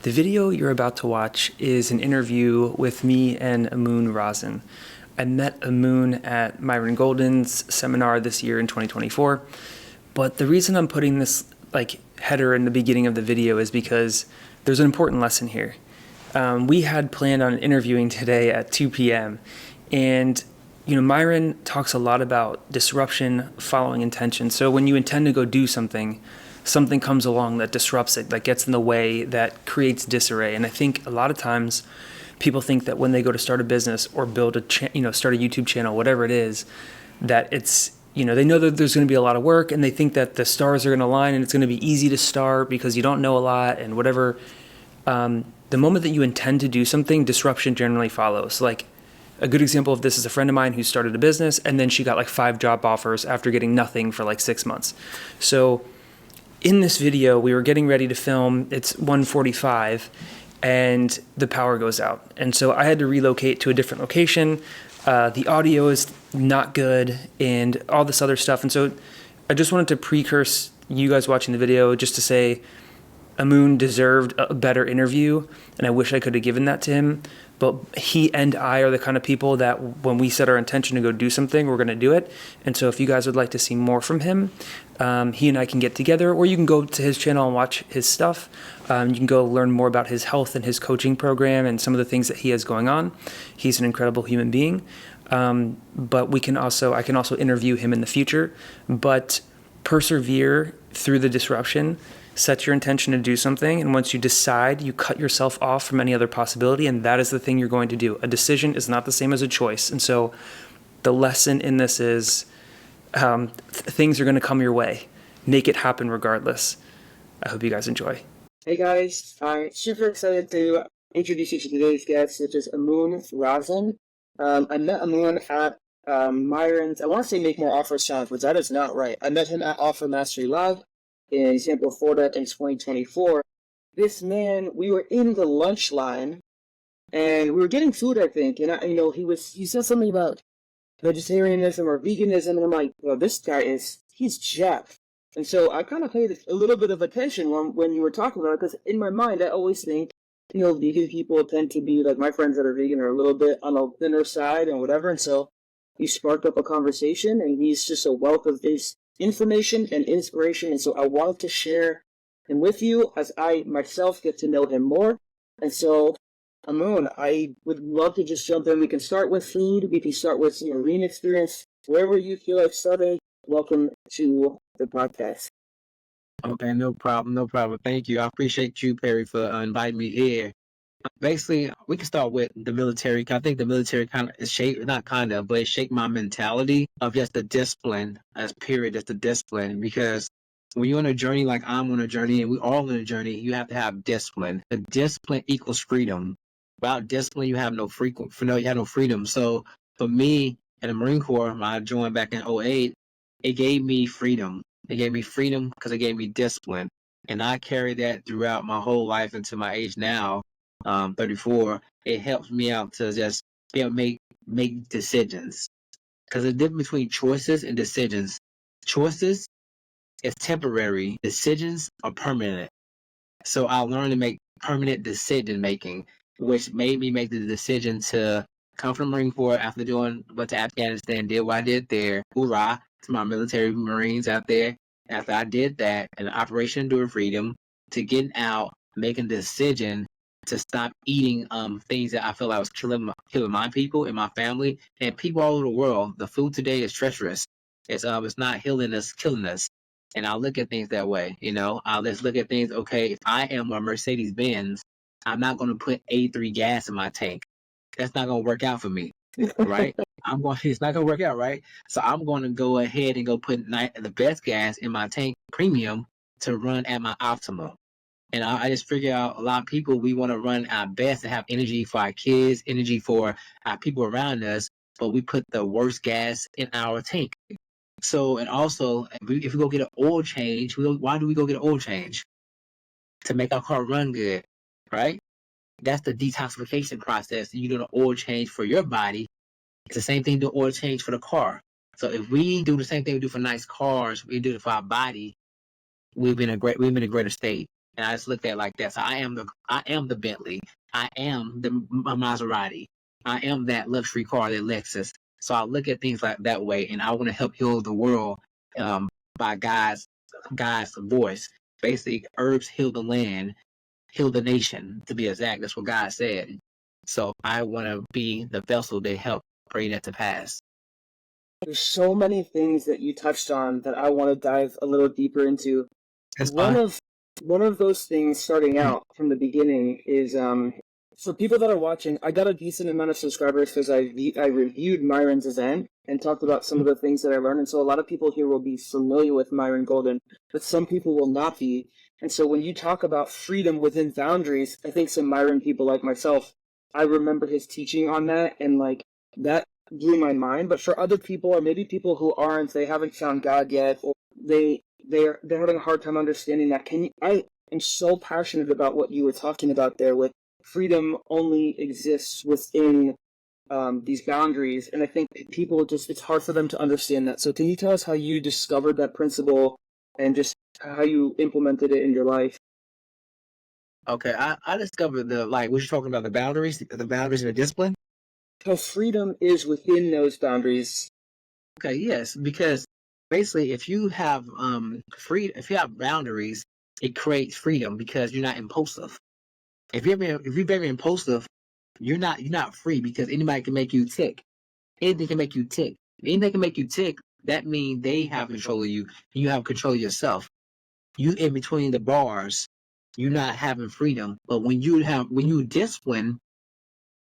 The video you're about to watch is an interview with me and Amoon Razen. I met Amoon at Myron Golden's seminar this year in 2024, but the reason I'm putting this header in the beginning of the video is because there's an important lesson here. We had planned on interviewing today at 2 p.m. and Myron talks a lot about disruption following intention. So when you intend to go do something, something comes along that disrupts it, that gets in the way, that creates disarray. And I think a lot of times people think that when they go to start a business or build start a YouTube channel, whatever it is, that it's, they know that there's going to be a lot of work and they think that the stars are going to align and it's going to be easy to start because you don't know a lot and whatever. The moment that you intend to do something, disruption generally follows. Like a good example of this is a friend of mine who started a business and then she got 5 job offers after getting nothing for 6 months. So in this video, we were getting ready to film. It's 1:45 and the power goes out. And so I had to relocate to a different location. The audio is not good and all this other stuff. And so I just wanted to precurse you guys watching the video just to say Amoon deserved a better interview, and I wish I could have given that to him. But he and I are the kind of people that when we set our intention to go do something, we're going to do it. And so if you guys would like to see more from him, he and I can get together, or you can go to his channel and watch his stuff. You can go learn more about his health and his coaching program and some of the things that he has going on. He's an incredible human being. But I can also interview him in the future. But persevere through the disruption. Set your intention to do something, and once you decide, you cut yourself off from any other possibility, and that is the thing you're going to do. A decision is not the same as a choice, and so the lesson in this is things are going to come your way. Make it happen regardless. I hope you guys enjoy. Hey guys, I'm super excited to introduce you to today's guest, which is Amoon Razen. I met Amoon at Myron's, I want to say Make More Offers Challenge, but that is not right. I met him at Offer Mastery Live in Tampa, Florida in 2024. This man, we were in the lunch line and we were getting food, I think, and he said something about vegetarianism or veganism, and I'm like, well, this guy he's Jeff. And so I kind of paid a little bit of attention when you were talking about it, because in my mind, I always think, vegan people tend to be like my friends that are vegan are a little bit on the thinner side and whatever. And so he sparked up a conversation, and he's just a wealth of information and inspiration, and so I wanted to share him with you as I myself get to know him more. And so, Amoon, I would love to just jump in. We can start with food. We can start with your lean experience. Wherever you feel like starting, welcome to the podcast. Okay, no problem. Thank you. I appreciate you, Perry, for inviting me here. Basically, we can start with the military. I think the military it shaped my mentality of just the discipline, just the discipline. Because when you're on a journey like I'm on a journey, and we're all on a journey, you have to have discipline. The discipline equals freedom. Without discipline, you have no freedom. So for me, in the Marine Corps, when I joined back in 2008, it gave me freedom. It gave me freedom because it gave me discipline. And I carry that throughout my whole life into my age now. 34, it helps me out to just be able to make decisions. Because the difference between choices and decisions, choices is temporary, decisions are permanent. So I learned to make permanent decision making, which made me make the decision to come from the Marine Corps after went to Afghanistan, did what I did there. Hoorah to my military Marines out there. After I did that, an Operation Endure Freedom, to getting out, making a decision to stop eating things that I feel like was killing my people and my family and people all over the world. The food today is treacherous. It's not healing us, killing us. And I look at things that way. I'll just look at things. Okay, if I am a Mercedes Benz, I'm not going to put A3 gas in my tank. That's not going to work out for me, right? It's not going to work out, right? So I'm going to go ahead and go put the best gas in my tank, premium, to run at my optimal. And I just figure out a lot of people, we want to run our best and have energy for our kids, energy for our people around us, but we put the worst gas in our tank. So, and also, if we go get an oil change, why do we go get an oil change? To make our car run good, right? That's the detoxification process. You do an oil change for your body. It's the same thing, do oil change for the car. So if we do the same thing we do for nice cars, we do it for our body, we've been in a greater state. And I just looked at it like that. So I am the Bentley. I am the Maserati. I am that luxury car, that Lexus. So I look at things like that way, and I want to help heal the world by God's voice. Basically, herbs heal the land, heal the nation, to be exact. That's what God said. So I want to be the vessel to help bring that to pass. There's so many things that you touched on that I want to dive a little deeper into. That's One fine. of one of those things starting out from the beginning is for people that are watching, I got a decent amount of subscribers because I reviewed Myron's event and talked about some of the things that I learned. And so a lot of people here will be familiar with Myron Golden, but some people will not be. And so when you talk about freedom within boundaries, I think some Myron people like myself, I remember his teaching on that, and like that blew my mind. But for other people, or maybe people who aren't, they haven't found God yet, or they're having a hard time understanding that. I am so passionate about what you were talking about there with freedom only exists within these boundaries, and I think people it's hard for them to understand that. So can you tell us how you discovered that principle and just how you implemented it in your life? Okay, I discovered what you're talking about, the boundaries and the discipline. How freedom is within those boundaries. Okay, yes, because basically, if you have if you have boundaries, it creates freedom because you're not impulsive. If you're very impulsive, you're not free because anybody can make you tick. Anything can make you tick. If anything can make you tick, that means they have control of you, and you have control of yourself. You in between the bars, you're not having freedom. But when you discipline,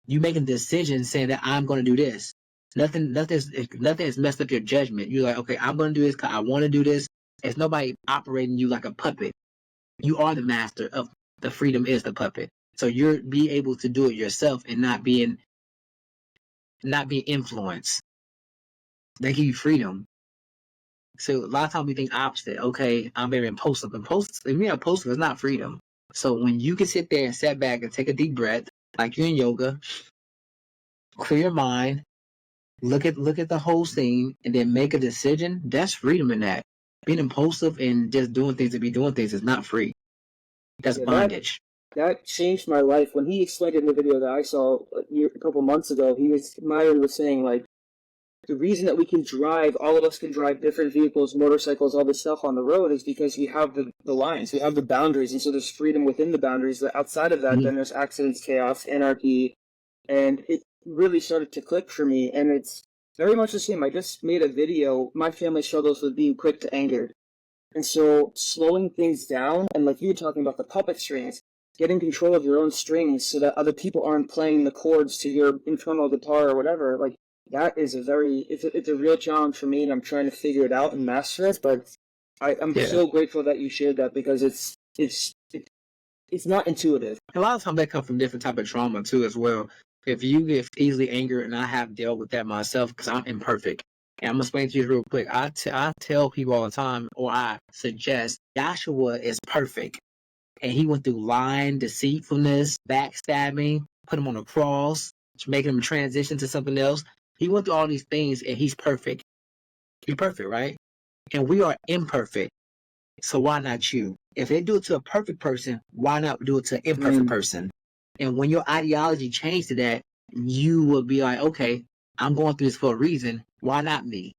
you making decisions saying that I'm going to do this. Nothing has messed up your judgment. You're like, okay, I'm going to do this because I want to do this. It's nobody operating you like a puppet. You are the master of the freedom is the puppet. So you're be able to do it yourself and not being influenced. They give you freedom. So a lot of times we think opposite. Okay, I'm very impulsive. If you're impulsive, it's not freedom. So when you can sit there and sit back and take a deep breath, like you're in yoga, clear your mind, look at the whole scene, and then make a decision, that's freedom in that. Being impulsive and just doing things to be doing things is not free. That's Yeah, bondage. that changed my life. When he explained it in the video that I saw a couple months ago, Myron was saying like the reason that we can drive, all of us can drive different vehicles, motorcycles, all this stuff on the road is because we have the lines, we have the boundaries, and so there's freedom within the boundaries. But outside of that, then there's accidents, chaos, anarchy, and it really started to click for me. And it's very much the same. I just made a video. My family struggles with being quick to anger, and so slowing things down, and like you were talking about the puppet strings, getting control of your own strings so that other people aren't playing the chords to your internal guitar or whatever, like that is it's a real challenge for me, and I'm trying to figure it out and master it. But I'm so grateful that you shared that because it's not intuitive. A lot of times that comes from different type of trauma too as well. If you get easily angered, and I have dealt with that myself because I'm imperfect. And I'm gonna explain to you real quick. I tell people all the time, or I suggest, Joshua is perfect, and he went through lying, deceitfulness, backstabbing, put him on a cross, making him transition to something else. He went through all these things, and he's perfect. He's perfect, right? And we are imperfect. So why not you? If they do it to a perfect person, why not do it to an imperfect person? And when your ideology changes to that, you will be like, okay, I'm going through this for a reason. Why not me?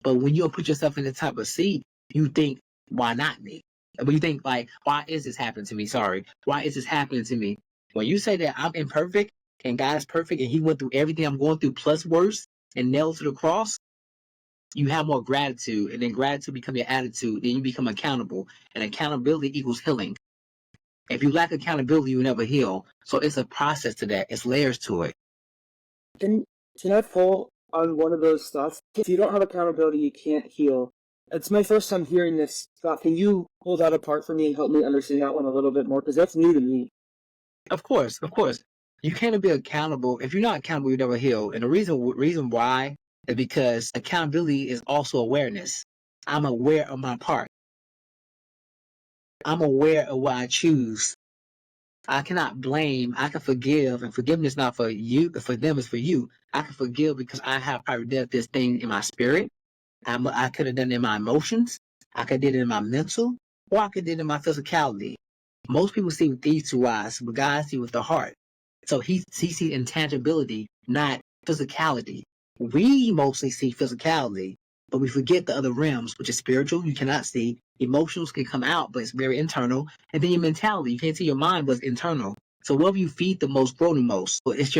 But when you put yourself in the type of seat, you think, why not me? But you think like, why is this happening to me? Sorry. Why is this happening to me? When you say that I'm imperfect and God is perfect and he went through everything I'm going through plus worse and nailed to the cross, you have more gratitude, and then gratitude becomes your attitude, then you become accountable, and accountability equals healing. If you lack accountability, you never heal. So it's a process to that. It's layers to it. Can I pull on one of those thoughts? If you don't have accountability, you can't heal. It's my first time hearing this thought. Can you pull that apart for me and help me understand that one a little bit more? Because that's new to me. Of course. You can't be accountable. If you're not accountable, you never heal. And the reason why is because accountability is also awareness. I'm aware of my part. I'm aware of what I choose. I cannot blame. I can forgive, and forgiveness not for you, for them is for you. I can forgive because I have probably done this thing in my spirit. I could have done it in my emotions. I could have did it in my mental, or I could have did it in my physicality. Most people see with these two eyes, but God see with the heart. So he sees intangibility, not physicality. We mostly see physicality, but we forget the other realms, which is spiritual, you cannot see. Emotions can come out, but it's very internal. And then your mentality, you can't see your mind, but it's internal. So whatever you feed the most, grow the most. But it's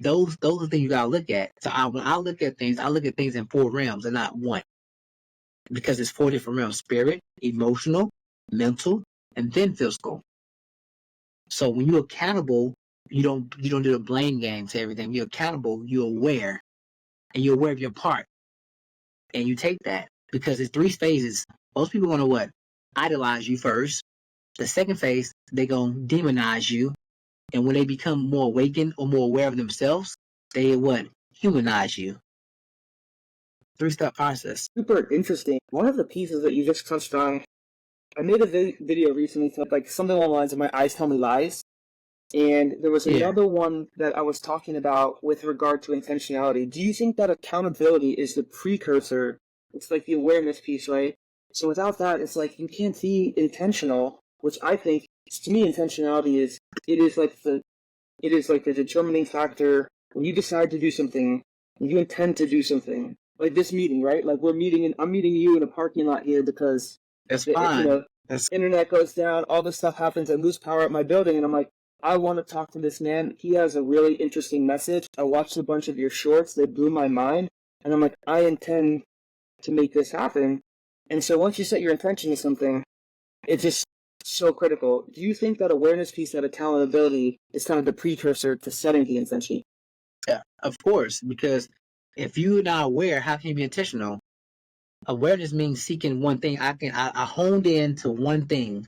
those are the things you gotta look at. So when I look at things in 4 realms and not one. Because it's 4 different realms: spirit, emotional, mental, and then physical. So when you're accountable, you don't do the blame game to everything. You're accountable, you're aware, and you're aware of your part. And you take that. Because it's 3 phases. Most people gonna what? Idolize you first. The second phase, they gonna demonize you. And when they become more awakened or more aware of themselves, they what? Humanize you. 3-step process. Super interesting. One of the pieces that you just touched on, I made a video recently called like something along the lines of "My eyes tell me lies," and there was another one that I was talking about with regard to intentionality. Do you think that accountability is the precursor? It's like the awareness piece, right? So without that, it's like you can't be intentional, which I think, to me, intentionality is like the determining factor when you decide to do something, when you intend to do something. Like this meeting, right? Like I'm meeting you in a parking lot here because that's fine. Internet goes down, all this stuff happens, I lose power at my building, and I'm like, I want to talk to this man. He has a really interesting message. I watched a bunch of your shorts, they blew my mind, and I'm like, I intend to make this happen. And so once you set your intention to something, it's just so critical. Do you think that awareness piece, that accountability, is kind of the precursor to setting the intention? Yeah, of course, because if you're not aware, how can you be intentional? Awareness means seeking one thing. I honed in to one thing.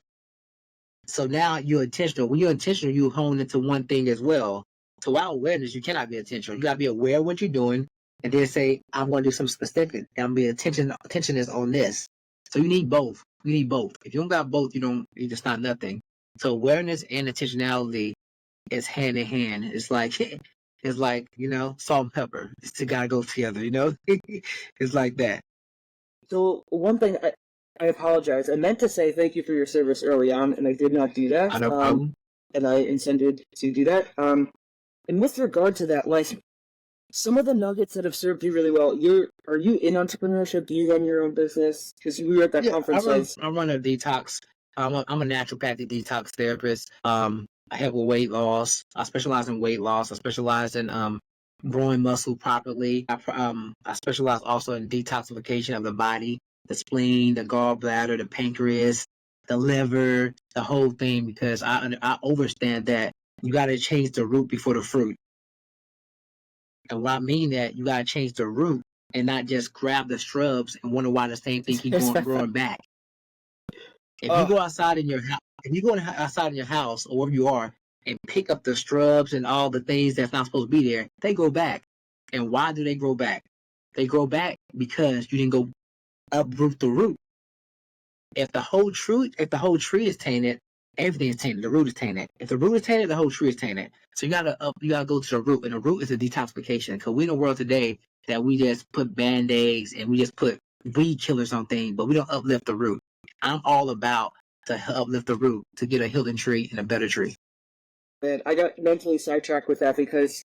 So now you're intentional. When you're intentional, you hone into one thing as well. So without awareness, you cannot be intentional. You gotta be aware of what you're doing, and then say, I'm gonna do something specific. And I'm be attention is on this. So you need both. You need both. If you don't got both, you just not nothing. So awareness and intentionality is hand in hand. It's like salt and pepper. It's gotta go together, It's like that. So one thing, I apologize. I meant to say thank you for your service early on, and I did not do that. No problem. And I intended to do that. And with regard to that, like some of the nuggets that have served you really well, are you in entrepreneurship? Do you run your own business? Because we were at that conference. I run a detox. I'm a naturopathic detox therapist. I help with weight loss. I specialize in weight loss. I specialize in growing muscle properly. I specialize also in detoxification of the body, the spleen, the gallbladder, the pancreas, the liver, the whole thing, because I understand that you got to change the root before the fruit. And what I mean that you got to change the root and not just grab the shrubs and wonder why the same thing keeps growing back. If you go outside in your house, outside in your house or wherever you are and pick up the shrubs and all the things that's not supposed to be there, they grow back. And why do they grow back? They grow back because you didn't go uproot the root. If the whole tree is tainted, everything is tainted. The root is tainted. If the root is tainted, the whole tree is tainted. So you gotta go to the root, and the root is a detoxification. Because we in a world today that we just put band-aids and we just put weed killers on things, but we don't uplift the root. I'm all about to uplift the root to get a healing tree and a better tree. Man, I got mentally sidetracked with that because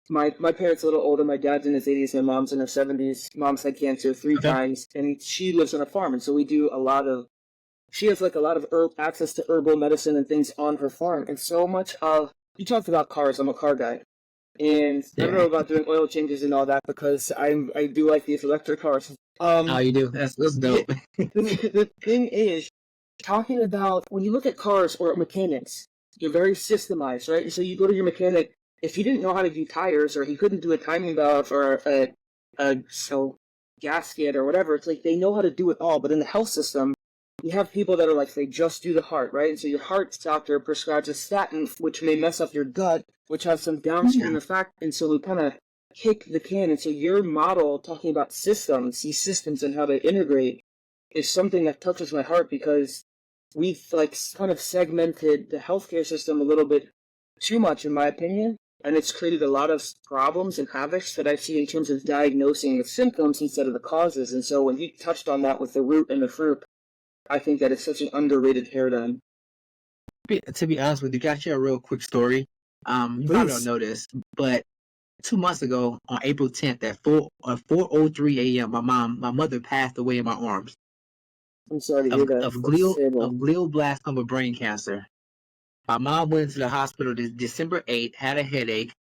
my parents are a little older. My dad's in his 80s, my mom's in her 70s. Mom's had cancer 3 times, and she lives on a farm, and so we do a lot of. She has like a lot of access to herbal medicine and things on her farm, and so much of. You talked about cars. I'm a car guy, and I don't know about doing oil changes and all that because I do like these electric cars. Oh, you do? That's dope. The thing is, talking about when you look at cars or mechanics, you're very systemized, right? So you go to your mechanic. If he didn't know how to do tires, or he couldn't do a timing belt, or a gasket, or whatever, it's like they know how to do it all. But in the health system, you have people that are like, they just do the heart, right? And so your heart doctor prescribes a statin, which may mess up your gut, which has some downstream effect. And so we kind of kick the can. And so your model, talking about systems, these systems and how they integrate, is something that touches my heart because we've like kind of segmented the healthcare system a little bit too much, in my opinion. And it's created a lot of problems and havocs that I see in terms of diagnosing the symptoms instead of the causes. And so when you touched on that with the root and the fruit, I think that it's such an underrated paradigm. To be honest with you, can I share a real quick story? You probably don't Please. know this, but 2 months ago, on April 10th at 4:03 a.m., my mother passed away in my arms I'm sorry to of hear that. of That's glial of terrible. glioblastoma brain cancer. My mom went into the hospital December 8th, had a headache.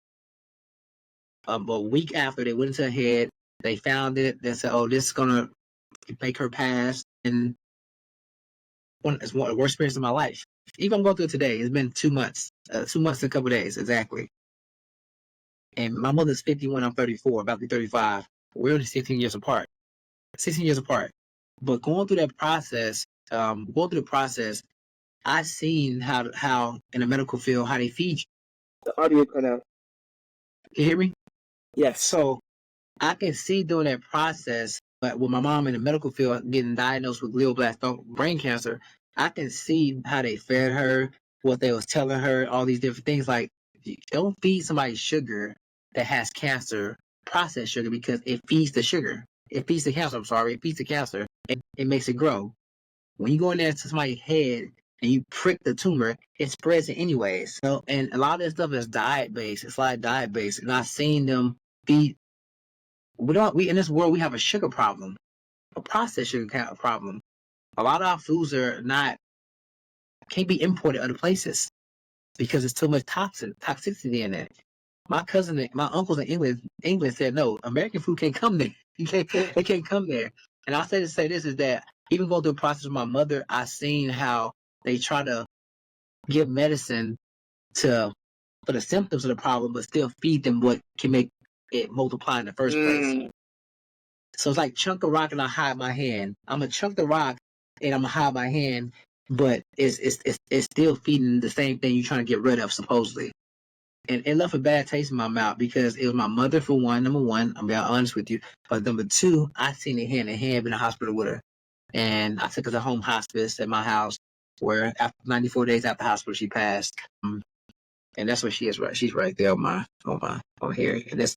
A week after, they went into her head. They found it. They said, "Oh, this is gonna make her pass." And it's one of the worst experiences of my life. Even I'm going through it today. It's been 2 months. 2 months and a couple of days exactly. And my mother's 51. I'm 34, about to be 35. We're only 16 years apart. 16 years apart. But going through that process, I seen how in the medical field how they feed you. The audio cut out. You hear me? Yes. So I can see during that process, but with my mom in the medical field getting diagnosed with glioblastoma brain cancer, I can see how they fed her, what they was telling her, all these different things. Like, don't feed somebody sugar that has cancer, processed sugar, because it feeds the sugar. It feeds the cancer. I'm sorry, it feeds the cancer. It makes it grow. When you go in there to somebody's head and you prick the tumor, it spreads it anyways. And a lot of this stuff is diet based. It's like diet based, and I've seen them feed. We in this world we have a sugar problem, a processed sugar problem. A lot of our foods are not can't be imported other places because there's too much toxicity in it. My uncles in England said no, American food can't come there. It can't come there. And I say to say this is that even going through the process with my mother, I seen how they try to give medicine to for the symptoms of the problem, but still feed them what can make it multiply in the first place. So it's like chunk a rock and I hide my hand. I'm gonna chunk the rock and I'm gonna hide my hand, but it's still feeding the same thing you're trying to get rid of supposedly. And it left a bad taste in my mouth because it was my mother for one, number one, I'm being honest with you. But number two, I seen it hand in hand in the hospital with her. And I took her to home hospice at my house where after 94 days after hospital she passed. And that's where she is right. She's right there on here. And that's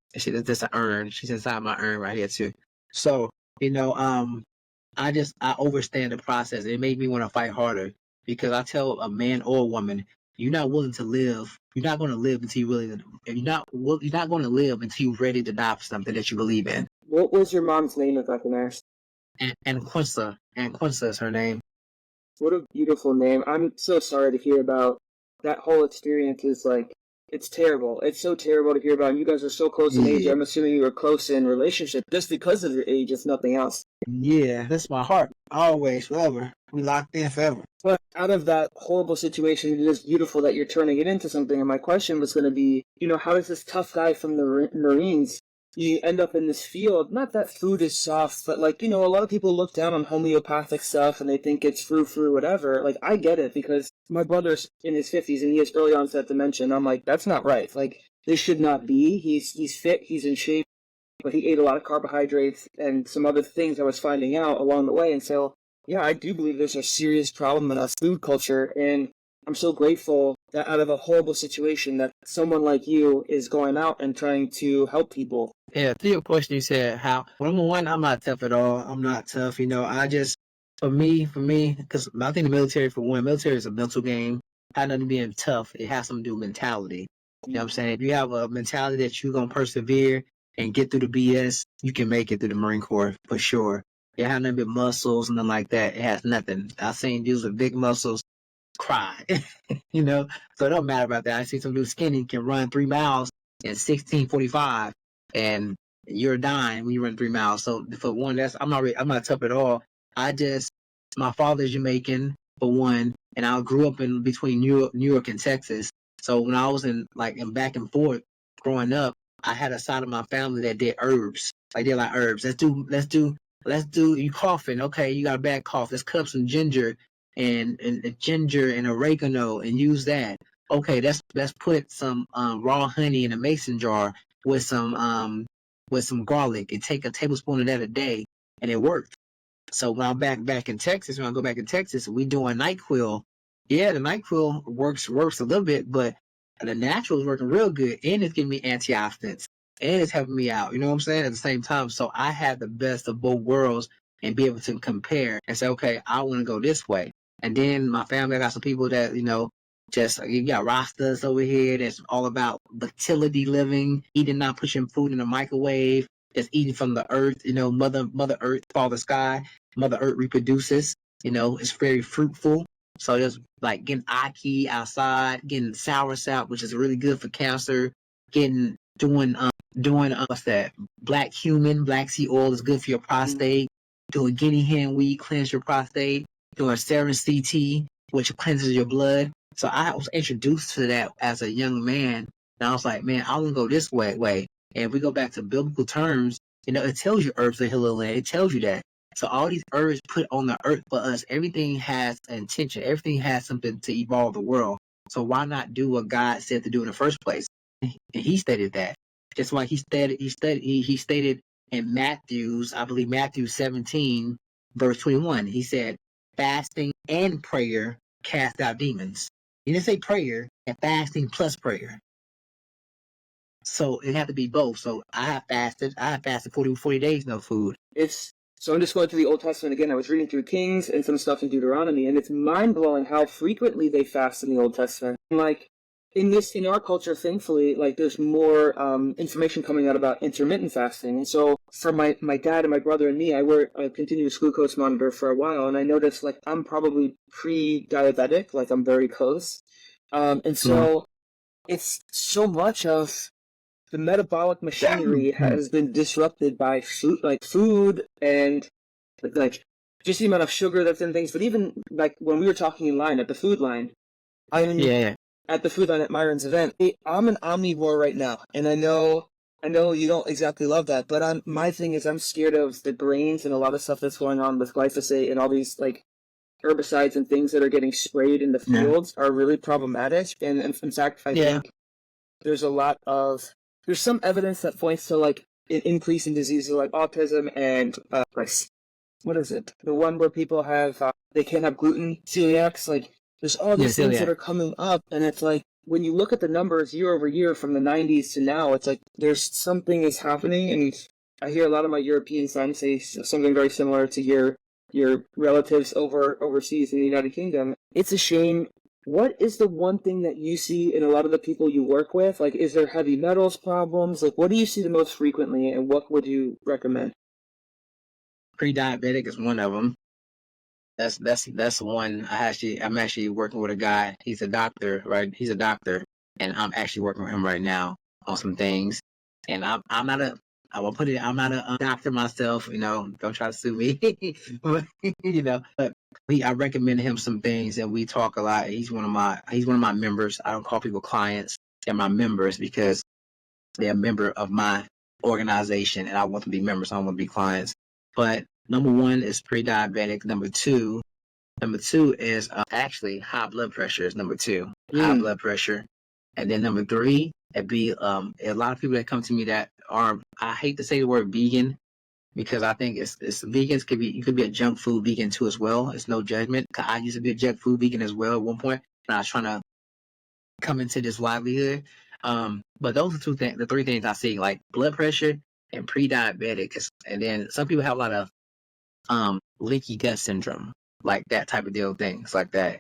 an urn. She's inside my urn right here too. So, I overstand the process. It made me want to fight harder because I tell a man or a woman, you're not willing to live. You're not going to live until you really. You're not going to live until you're ready to die for something that you believe in. What was your mom's name, if I can ask? And Quinsa is her name. What a beautiful name. I'm so sorry to hear about that whole experience. Is like, it's terrible. It's so terrible to hear about. And you guys are so close in age. Yeah. I'm assuming you were close in relationship just because of your age, if nothing else. Yeah, that's my heart. Always, forever. We locked in forever. But out of that horrible situation, it is beautiful that you're turning it into something. And my question was going to be, how does this tough guy from the Marines, you end up in this field? Not that food is soft, but a lot of people look down on homeopathic stuff and they think it's frou-frou, whatever. Like, I get it because my brother's in his 50s and he has early onset dementia. And I'm like, that's not right. Like, this should not be. He's fit, he's in shape, but he ate a lot of carbohydrates and some other things I was finding out along the way. And so, yeah, I do believe there's a serious problem in our food culture, and I'm so grateful that out of a horrible situation that someone like you is going out and trying to help people. Yeah, to your question, you said how. Well, number one, I'm not tough at all. I'm not tough. I just, for me, because I think the military, for one, military is a mental game. Had nothing being tough. It has something to do with mentality. You know what I'm saying? If you have a mentality that you're going to persevere and get through the BS, you can make it through the Marine Corps for sure. It has nothing but muscles and nothing like that. It has nothing. I've seen dudes with big muscles cry, so it don't matter about that. I see some dudes skinny can run 3 miles in 16:45 and you're dying when you run 3 miles. So for one, I'm not tough at all. My father's Jamaican for one, and I grew up in between New York and Texas. So when I was in back and forth growing up, I had a side of my family that did herbs. Like they like herbs. Let's do you coughing. Okay, you got a bad cough. Let's cut up some ginger and ginger and oregano and use that. Okay, let's put some raw honey in a mason jar with some garlic and take a tablespoon of that a day, and it worked. So when I'm back in Texas, when I go back in Texas, we doing NyQuil. Yeah, the NyQuil works a little bit, but the natural is working real good, and it's giving me antioxidants, and it's helping me out. You know what I'm saying? At the same time, so I have the best of both worlds and be able to compare and say, okay, I want to go this way. And then my family, I got some people that Just you got Rastas over here that's all about fertility living, eating, not pushing food in the microwave, just eating from the earth. Mother Earth, Father Sky, Mother Earth reproduces. It's very fruitful. So just like getting ackee outside, getting soursop, which is really good for cancer. Doing what's that? Black sea oil is good for your prostate. Doing guinea hen weed cleanse your prostate. Doing serum CT, which cleanses your blood. So I was introduced to that as a young man, and I was like, man, I want to go this way. And if we go back to biblical terms, it tells you herbs are healing land. It tells you that. So all these herbs put on the earth for us, everything has intention. Everything has something to evolve the world. So why not do what God said to do in the first place? And he stated that. Just like he stated in Matthew's, I believe Matthew 17, verse 21. He said, fasting and prayer cast out demons. He didn't say prayer and fasting plus prayer. So it had to be both. So I have fasted 40 days, no food. So I'm just going through the Old Testament again. I was reading through Kings and some stuff in Deuteronomy, and it's mind-blowing how frequently they fast in the Old Testament. Like, in our culture, thankfully, like, there's more information coming out about intermittent fasting. And so for my dad and my brother and me, I wear a continuous glucose monitor for a while, and I noticed, like, I'm probably pre-diabetic, like, I'm very close. And so it's so much of the metabolic machinery has been disrupted by food and like just the amount of sugar that's in things. But even like when we were talking in line at the food line, at the food line at Myron's event, I'm an omnivore right now, and I know you don't exactly love that, but my thing is I'm scared of the grains and a lot of stuff that's going on with glyphosate and all these like herbicides and things that are getting sprayed in the fields are really problematic. And in fact, I think there's some evidence that points to like an increase in diseases like autism and what is it? The one where people have they can't have gluten, celiacs. Like there's all these things that are coming up, and it's like when you look at the numbers year over year from the 90s to now, it's like there's something is happening, and I hear a lot of my European friends say something very similar to your relatives overseas in the United Kingdom. It's a shame. What is the one thing that you see in a lot of the people you work with? Like, is there heavy metals problems? Like, what do you see the most frequently, and what would you recommend? Pre-diabetic is one of them. That's one. I'm actually working with a guy. He's a doctor, right? He's a doctor, and I'm actually working with him right now on some things. And I'm not a I will put it. I'm not a doctor myself. Don't try to sue me. but I recommend him some things, and we talk a lot. He's one of my members. I don't call people clients. They're my members because they're a member of my organization, and I want them to be members. I don't want to be clients. But number one is pre-diabetic. Number two is actually high blood pressure is number two. High blood pressure, and then number three, it'd be a lot of people that come to me that are, I hate to say the word vegan, because I think it's vegans you could be a junk food vegan too as well. It's no judgment. I used to be a junk food vegan as well at one point, and I was trying to come into this livelihood. But those are the three things I see, like blood pressure and pre-diabetic, and then some people have a lot of leaky gut syndrome, like that type of deal, things like that.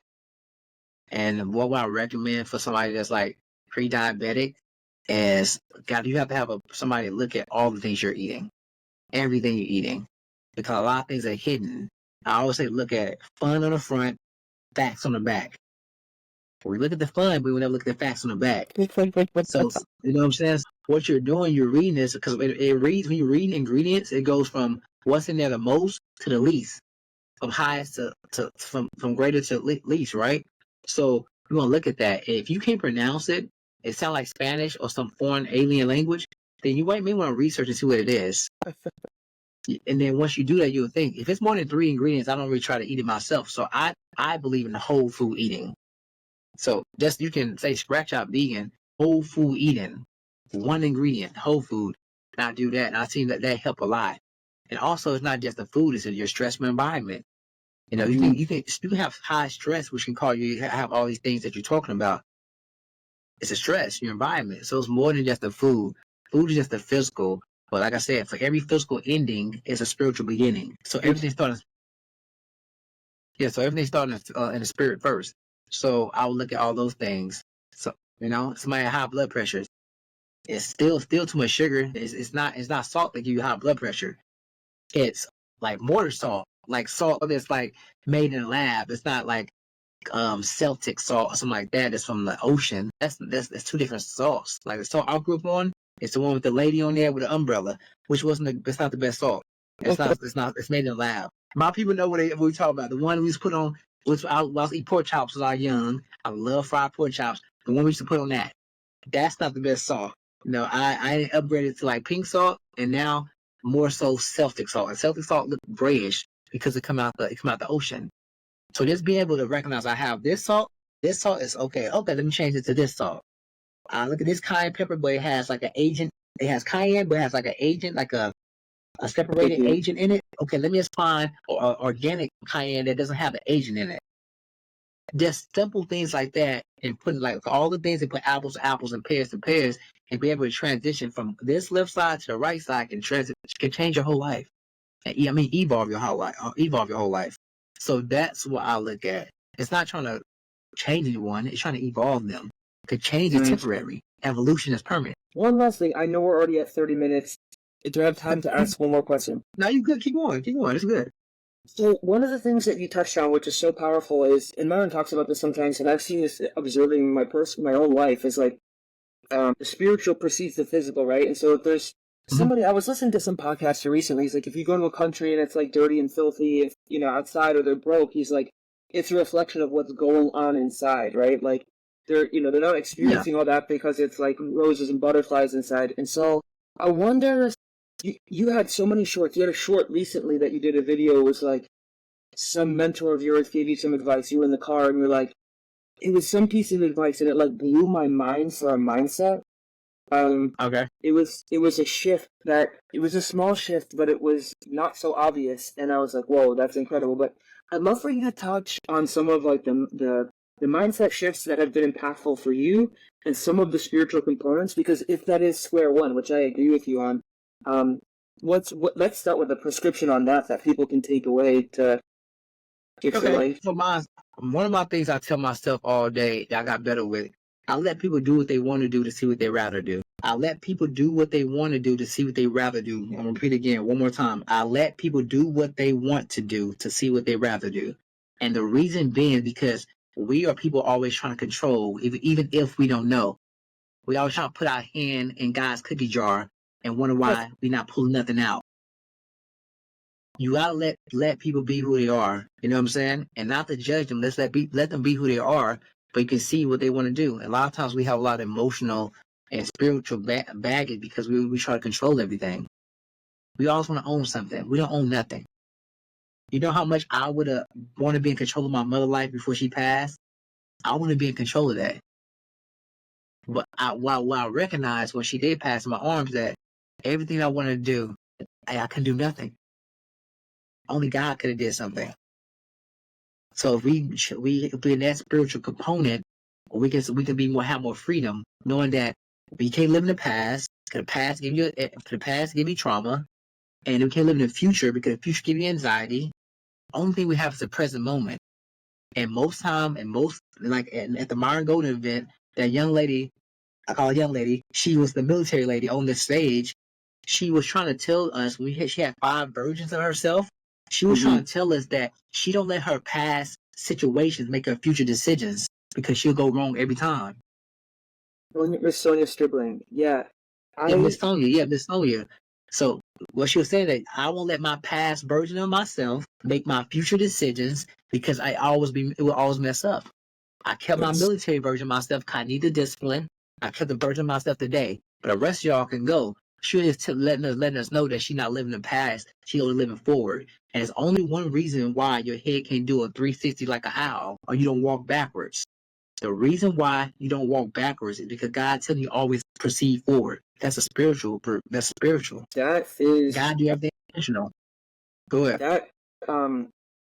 And what would I recommend for somebody that's like pre-diabetic is, you have to have somebody look at all the things you're eating, everything you're eating, because a lot of things are hidden. I always say look at fun on the front, facts on the back. We look at the fun, but we never look at the facts on the back. So you know what I'm saying? What you're doing, you're reading this because it reads, when you're reading ingredients, it goes from what's in there the most to the least, from highest to from greater to least, right? So you want to look at that. If you can't pronounce it, it sounds like Spanish or some foreign alien language, then you may want to research and see what it is. And then once you do that, you'll think, if it's more than 3 ingredients, I don't really try to eat it myself. So I believe in whole food eating. So just, you can say scratch out vegan, whole food eating, 1 ingredient, whole food. And I do that, and I've seen that help a lot. And also, it's not just the food; it's your stressful environment. You can have high stress, which can cause you have all these things that you're talking about. It's a stress, your environment. So it's more than just the food. Food is just the physical. But like I said, for every physical ending is a spiritual beginning. So everything starts. Yeah, so everything starts in the spirit first. So I would look at all those things. So, somebody had high blood pressure. It's still too much sugar. It's not salt that give you high blood pressure. It's like mortar salt, like salt that's like made in a lab. It's not like Celtic salt or something like that. It's from the ocean. That's two different salts. Like the salt I grew up on, it's the one with the lady on there with the umbrella, which it's not the best salt. It's made in a lab. My people know what we talk about. The one we used to put on, which I was eat pork chops when I was young. I love fried pork chops. The one we used to put on that's not the best salt. I upgraded to like pink salt, and now more so Celtic salt. And Celtic salt look grayish because it come out the ocean. So just being able to recognize I have this salt is okay. Okay, let me change it to this salt. Look at this cayenne pepper, but it has like an agent. It has cayenne, but it has like an agent, like a separated agent in it. Okay, let me just find organic cayenne that doesn't have the agent in it. Just simple things like that, and putting like all the things that put apples to apples and pears to pears, and be able to transition from this left side to the right side can change your whole life. Evolve your whole life. Evolve your whole life. So that's what I look at. It's not trying to change anyone. It's trying to evolve them. Because change is temporary. Evolution is permanent. One last thing. I know we're already at 30 minutes. Do I have time to ask one more question? No, you good. Keep going. It's good. So one of the things that you touched on, which is so powerful, is, and Myron talks about this sometimes, and I've seen this observing my own life, is like the spiritual precedes the physical, right? And so if there's somebody, I was listening to some podcaster recently, he's like, if you go to a country and it's like dirty and filthy, if, outside, or they're broke, he's like, it's a reflection of what's going on inside, right? Like they're not experiencing all that because it's like roses and butterflies inside. And so I wonder, you had so many shorts. You had a short recently that you did a video. It was like some mentor of yours gave you some advice. You were in the car and you're like, it was some piece of advice and it like blew my mind for a mindset. Okay. It was a shift it was a small shift, but it was not so obvious. And I was like, whoa, that's incredible. But I'd love for you to touch on some of like the mindset shifts that have been impactful for you and some of the spiritual components, because if that is square one, which I agree with you on, let's start with a prescription on that people can take away to get your life. So one of my things I tell myself all day that I got better with, I let people do what they want to do to see what they rather do. I let people do what they want to do to see what they rather do. I'm going to repeat again one more time. I let people do what they want to do to see what they rather do. And the reason being because we are people always trying to control, even if we don't know. We always trying to put our hand in God's cookie jar and wonder why we're not pulling nothing out. You gotta let people be who they are. You know what I'm saying? And not to judge them. Let them be who they are, but you can see what they want to do. And a lot of times we have a lot of emotional and spiritual baggage because we try to control everything. We always want to own something. We don't own nothing. You know how much I would want to be in control of my mother's life before she passed? I want to be in control of that. But while I recognize when she did pass in my arms that everything I wanted to do, I couldn't do nothing. Only God could have did something. So if we be in that spiritual component, we can be have more freedom, knowing that we can't live in the past. Because the past give you trauma, and we can't live in the future because the future give you anxiety. Only thing we have is the present moment. And most time, like at the Myron Golden event, that young lady, I call her young lady, she was the military lady on the stage. She was trying to tell us she had 5 versions of herself. She was trying to tell us that she don't let her past situations make her future decisions because she'll go wrong every time. Miss Sonia Stribling, Miss Sonia. So what she was saying that I won't let my past version of myself make my future decisions because it will always mess up. I kept my military version of myself because I need the discipline. I kept the version of myself today, but the rest of y'all can go. She is letting us know that she's not living in the past. She's only living forward. And it's only one reason why your head can't do a 360 like an owl, or you don't walk backwards. The reason why you don't walk backwards is because God telling you always proceed forward. That's spiritual. That is God do everything intentional. Go ahead.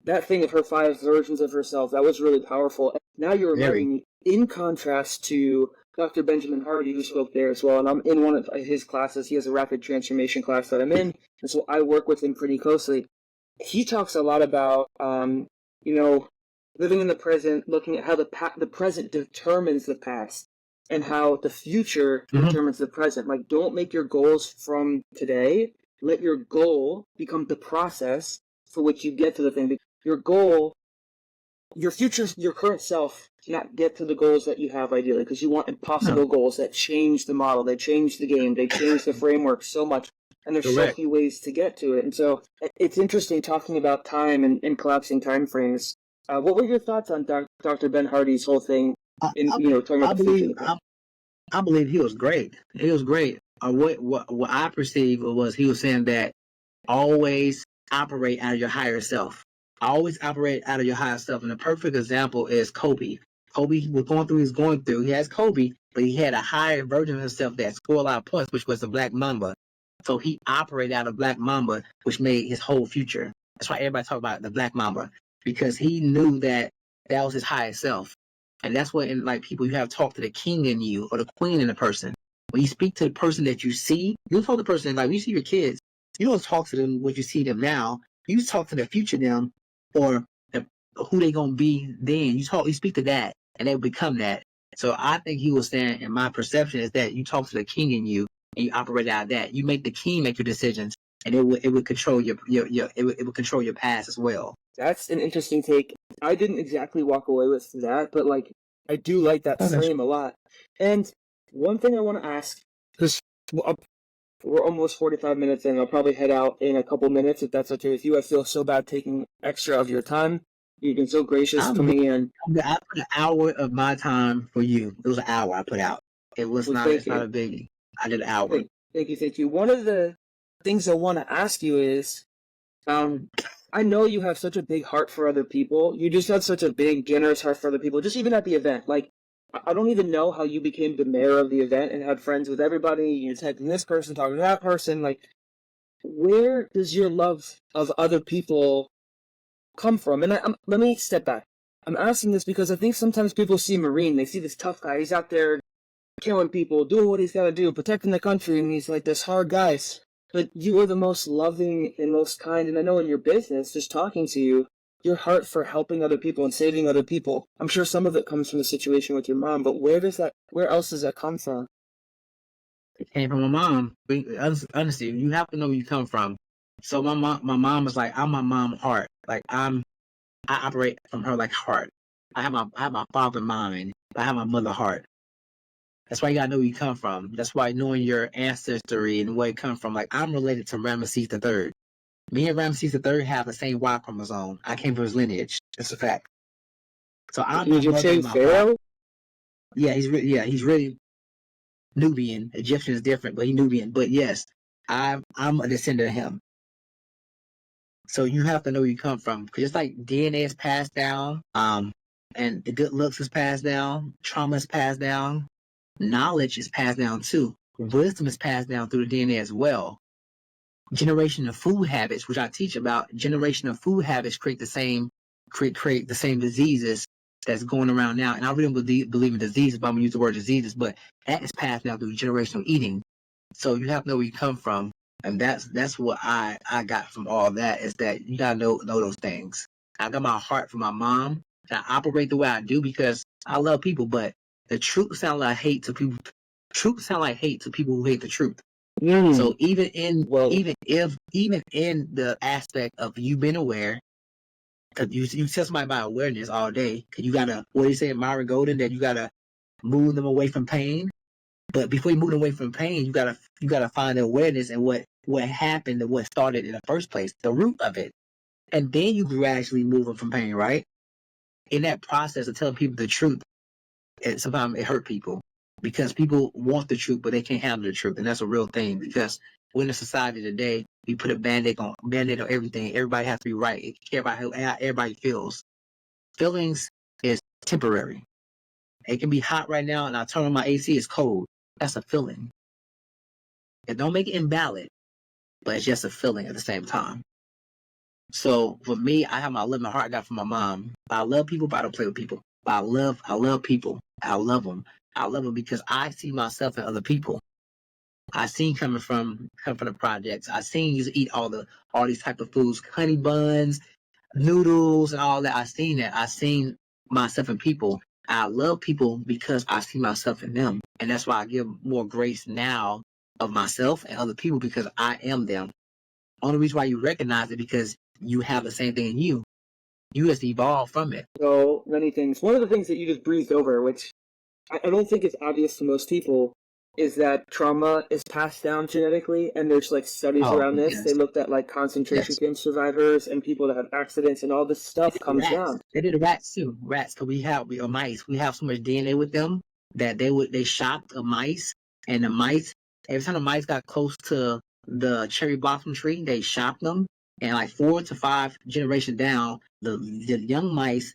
That thing of her 5 versions of herself, that was really powerful. Now you're reminding me, in contrast to Dr. Benjamin Hardy, who spoke there as well, and I'm in one of his classes. He has a rapid transformation class that I'm in, and so I work with him pretty closely. He talks a lot about, living in the present, looking at how the present determines the past and how the future determines the present. Like, don't make your goals from today. Let your goal become the process for which you get to the thing. Your goal, your future, your current self cannot get to the goals that you have ideally because you want impossible goals that change the model, they change the game, they change the framework so much. And there's so few ways to get to it. And so it's interesting talking about time and collapsing time frames. What were your thoughts on Dr. Ben Hardy's whole thing in, talking about the future? I believe he was great. He was great. What I perceived was he was saying that always operate out of your higher self. Always operate out of your higher self. And a perfect example is Kobe. Kobe was going through, He has Kobe, but he had a higher version of himself that scored a lot of points, which was the Black Mamba. So he operated out of Black Mamba, which made his whole future. That's why everybody talk about the Black Mamba, because he knew that that was his higher self. And that's what, in like people, you have to talk to the king in you or the queen in the person. When you speak to the person that you see, you talk to the person, like when you see your kids, you don't talk to them when you see them now. You talk to the future them or who they gonna be then. You speak to that, and they become that. So I think he was saying, in my perception, is that you talk to the king in you and you operate out of that. You make the king make your decisions, and it would control it would control your past as well. That's an interesting take. I didn't exactly walk away with that, but like I do like that frame a lot. And one thing I want to ask, because we're almost 45 minutes in, I'll probably head out in a couple minutes if that's okay with you. I feel so bad taking extra of your time. You've been so gracious coming in. I put an hour of my time for you. It was an hour I put out. It was not a biggie. I did an hour. Thank you. One of the things I want to ask you is, I know you have such a big heart for other people. You just have such a big, generous heart for other people, just even at the event. Like, I don't even know how you became the mayor of the event and had friends with everybody. You're texting this person, talking to that person. Like, where does your love of other people come from? And let me step back. I'm asking this because I think sometimes people see Marine, they see this tough guy. He's out there killing people, doing what he's got to do, protecting the country, and he's like this hard guy. But you are the most loving and most kind, and I know in your business, just talking to you, your heart for helping other people and saving other people. I'm sure some of it comes from the situation with your mom, but where else does that come from? It came from my mom. Honestly, you have to know where you come from. So my mom is like, I'm my mom's heart. Like I operate from her like heart. I have my father mind, but I have my mother heart. That's why you gotta know where you come from. That's why knowing your ancestry and where you come from. Like I'm related to Ramesses III. Me and Ramesses III have the same Y chromosome. I came from his lineage. It's a fact. So I'm my mother and my father. Yeah, he's really Nubian. Egyptian is different, but he's Nubian. But yes, I'm a descendant of him. So you have to know where you come from, because it's like DNA is passed down, and the good looks is passed down, trauma is passed down, knowledge is passed down too, wisdom is passed down through the DNA as well. Generation of food habits, which I teach about, generation of food habits create the same diseases that's going around now. And I really believe in diseases, but I'm gonna use the word diseases, but that is passed down through generational eating. So you have to know where you come from. And that's what I got from all that, is that you gotta know those things. I got my heart for my mom, and I operate the way I do because I love people, but the truth sounds like hate to people. Truth sounds like hate to people who hate the truth. So even in the aspect of you being aware, because you tell somebody about awareness all day, because you gotta, what do you say, Myron Golden, that you gotta move them away from pain. But before you move away from pain, you gotta find the awareness and what happened and what started in the first place, the root of it, and then you gradually move them from pain. Right? In that process of telling people the truth, sometimes it hurt people because people want the truth, but they can't handle the truth, and that's a real thing. Because we're in a society today, we put a band-aid on everything. Everybody has to be right. You care about how everybody feels. Feelings is temporary. It can be hot right now, and I turn on my AC, it's cold. That's a feeling. It don't make it invalid, but it's just a feeling at the same time. So for me, I have my love in my heart I got from my mom. I love people, but I don't play with people. But I love people. I love them. I love them because I see myself in other people. I seen coming from the projects. I seen you eat all these type of foods, honey buns, noodles and all that. I seen that. I seen myself in people. I love people because I see myself in them, and that's why I give more grace now of myself and other people because I am them. Only reason why you recognize it because you have the same thing in you. You just evolved from it. So many things. One of the things that you just breezed over, which I don't think is obvious to most people, is that trauma is passed down genetically, and there's like studies Oh, around this. They yes, looked at like concentration yes. camp survivors and people that have accidents, and all this stuff comes Rats. down. They did rats too. Rats, because we are mice. We have so much DNA with them that they shocked the mice, and the mice every time the mice got close to the cherry blossom tree, they shocked them, and like 4 to 5 generations down, the young mice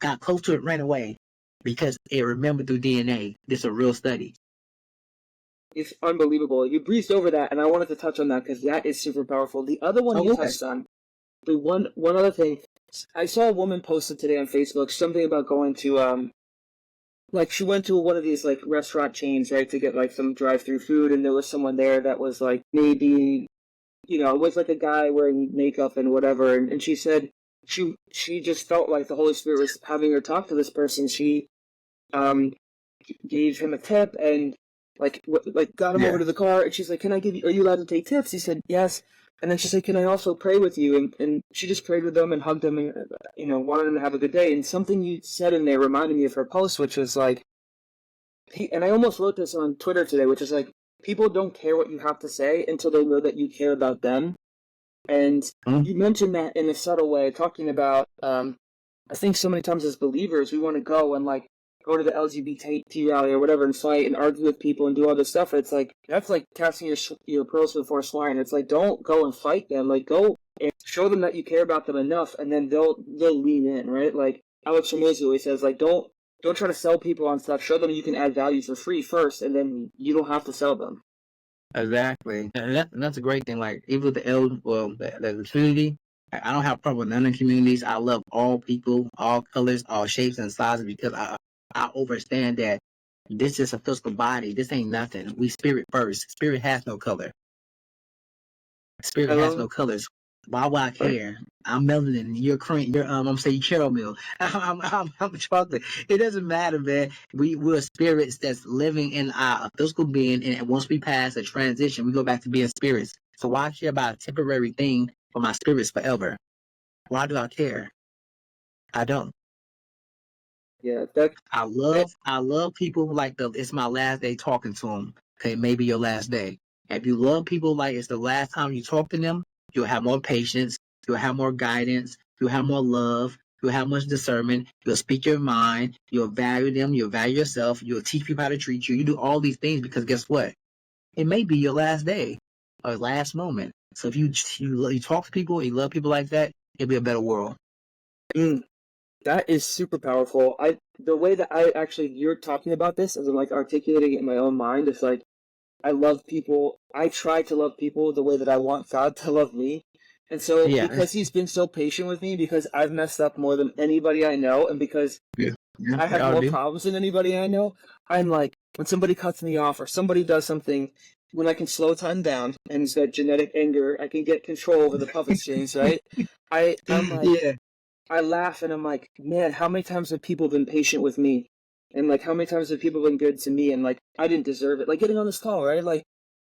got close to it, ran away because it remembered through DNA. This is a real study. It's unbelievable. You breezed over that, and I wanted to touch on that because that is super powerful. The other one you Oh, okay. touched on, the one other thing, I saw a woman posted today on Facebook something about going to like she went to one of these like restaurant chains, right, to get like some drive-through food, and there was someone there that was like maybe it was like a guy wearing makeup and whatever, and she said she just felt like the Holy Spirit was having her talk to this person. She um gave him a tip and like got him over Yeah. to the car, and she's like, "Can I give you? Are you allowed to take tips?" He said, "Yes." And then she said, "Can I also pray with you?" And she just prayed with them and hugged them, and wanted them to have a good day. And something you said in there reminded me of her post, which was like, and I almost wrote this on Twitter today, which is like, people don't care what you have to say until they know that you care about them. And Mm. you mentioned that in a subtle way, talking about, I think so many times as believers, we want to go and like go to the LGBT rally or whatever and fight and argue with people and do all this stuff. It's like, that's like casting your pearls before swine. It's like, don't go and fight them. Like, go and show them that you care about them enough, and then they'll lean in, right? Like Alex Ramirez always says, like, don't try to sell people on stuff. Show them you can add value for free first, and then you don't have to sell them. Exactly, and that's a great thing. Like even with the community, I don't have a problem with none of the communities. I love all people, all colors, all shapes and sizes because I understand that this is a physical body. This ain't nothing. We spirit first. Spirit has no color. I Spirit has love no colors. Why would I care? I'm melanin. You're cream. I'm saying caramel. I'm chocolate. It doesn't matter, man. We're spirits that's living in our physical being, and once we pass a transition, we go back to being spirits. So why care about a temporary thing for my spirits forever? Why do I care? I don't. yeah, that I love people like it's my last day talking to them. Okay, maybe your last day. If you love people like it's the last time you talk to them, you'll have more patience, you'll have more guidance, you'll have more love, you'll have much discernment, you'll speak your mind, you'll value them, you'll value yourself, you'll teach people how to treat you. You do all these things because guess what? It may be your last day or last moment. So if you talk to people, you love people like that, it'll be a better world. mm, that is super powerful. The way that I actually you're talking about this as I'm like articulating it in my own mind is like, I love people. I try to love people the way that I want God to love me. And so, Yeah. because he's been so patient with me, because I've messed up more than anybody I know, and because Yeah. Yeah. I have Y'all more do. problems than anybody I know, I'm like, when somebody cuts me off or somebody does something, when I can slow time down and it's that genetic anger, I can get control over the puppet strings, right? I'm like, Yeah. I laugh and I'm like, man, how many times have people been patient with me? And like, how many times have people been good to me? And like, I didn't deserve it. Like getting on this call, right? Like,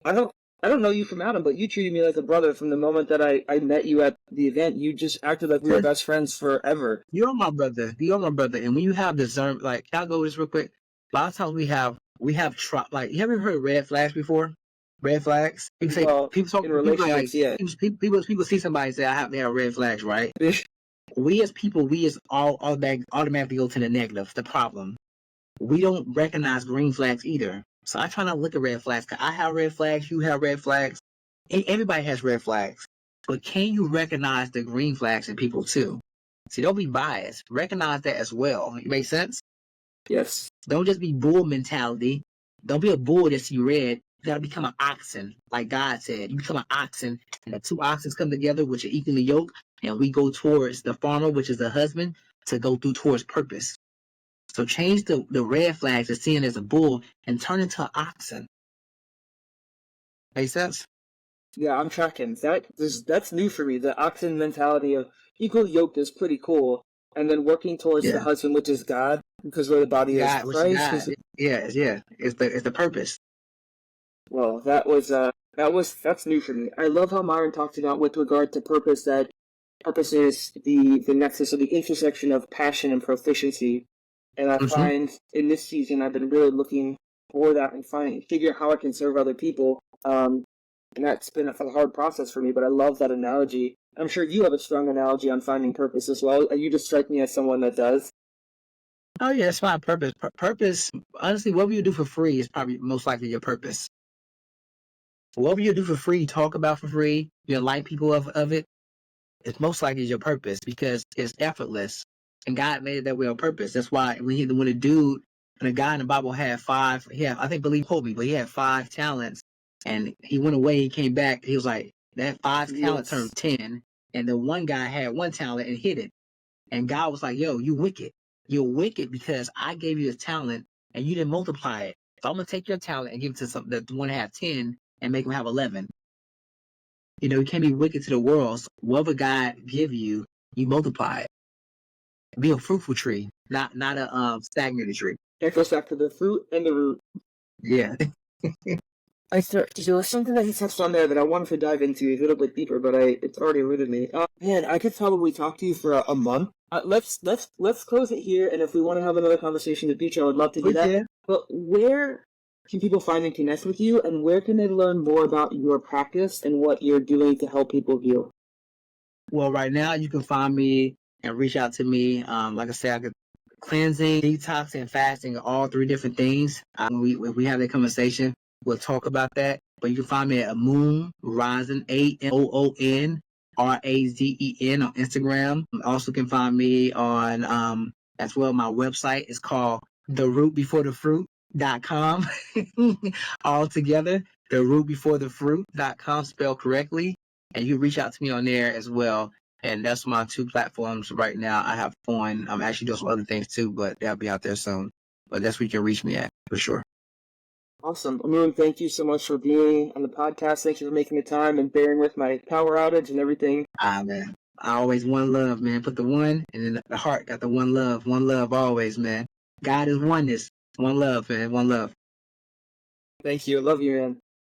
I don't, I don't know you from Adam, but you treated me like a brother from the moment that I met you at the event. You just acted like we were best friends forever. You're my brother. You're my brother. And when you have discernment, like, can I go this real quick? A lot of times like, you ever heard of red flags before? Red flags. People say Well, people talk. in People like relationships, yeah. people see somebody and say I have they have red flags, right? We as people, we as all automatically go to the negative, the problem. We don't recognize green flags either. So I try not to look at red flags. 'Cause I have red flags. You have red flags. Everybody has red flags. But can you recognize the green flags in people too? See, don't be biased. Recognize that as well. It makes sense? Yes. Don't just be bull mentality. Don't be a bull that see red. You gotta become an oxen, like God said. You become an oxen, and the two oxen come together, which are equally yoked, and we go towards the farmer, which is the husband, to go through towards purpose. So change the red flags of seeing as a bull and turn into an oxen. Make sense? Yeah, I'm tracking. That's new for me. The oxen mentality of equal yoked is pretty cool. And then working towards the Yeah. husband, which is God, because we're the body is God, which is Christ. God. Yeah. It's the purpose. Well, that's new for me. I love how Myron talked about with regard to purpose that purpose is the nexus or the intersection of passion and proficiency. And I Hmm. find in this season I've been really looking for that and figure out how I can serve other people. And that's been a hard process for me, but I love that analogy. I'm sure you have a strong analogy on finding purpose as well. You just strike me as someone that does. Oh yeah, it's my purpose. Purpose. Honestly, whatever you do for free is probably most likely your purpose. Whatever you do for free, talk about for free, you enlighten people of it, it's most likely your purpose because it's effortless. And God made it that way on purpose. That's why when a dude and a guy in the Bible had five, I think believe told me, but he had 5 talents and he went away, he came back, he was like, that 5 talent Yes. turned 10, and the one guy had 1 talent and hid it. And God was like, yo, you wicked. You're wicked because I gave you a talent and you didn't multiply it. So I'm gonna take your talent and give it to some that one have 10 and make them have 11. You can't be wicked to the world. So whatever God give you, you multiply it. Be a fruitful tree, not a stagnated tree. That goes back to the fruit and the root. Yeah. There was something that he touched on there that I wanted to dive into a little bit deeper, but it's already eluded me. Man, I could probably talk to you for a month. Let's close it here, and if we want to have another conversation in the future, I would love to do that. Yeah. But where can people find and connect with you, and where can they learn more about your practice and what you're doing to help people heal? Well, right now you can find me and reach out to me. Like I said, I could cleansing, detoxing, fasting, are all 3 different things. When we have that conversation, we'll talk about that. But you can find me at Amoon Razen, AMOON RAZEN on Instagram. You also can find me on as well. My website is called therootbeforethefruit.com. All together, therootbeforethefruit.com, spelled correctly. And you reach out to me on there as well. And that's my 2 platforms right now. I have fun. I'm actually doing some other things too, but they'll be out there soon. But that's where you can reach me at for sure. Awesome. Amoon, thank you so much for being on the podcast. Thank you for making the time and bearing with my power outage and everything. Man. I always one love, man. Put the one and then the heart got the one love. One love always, man. God is oneness. One love, man. One love. Thank you. I love you, man.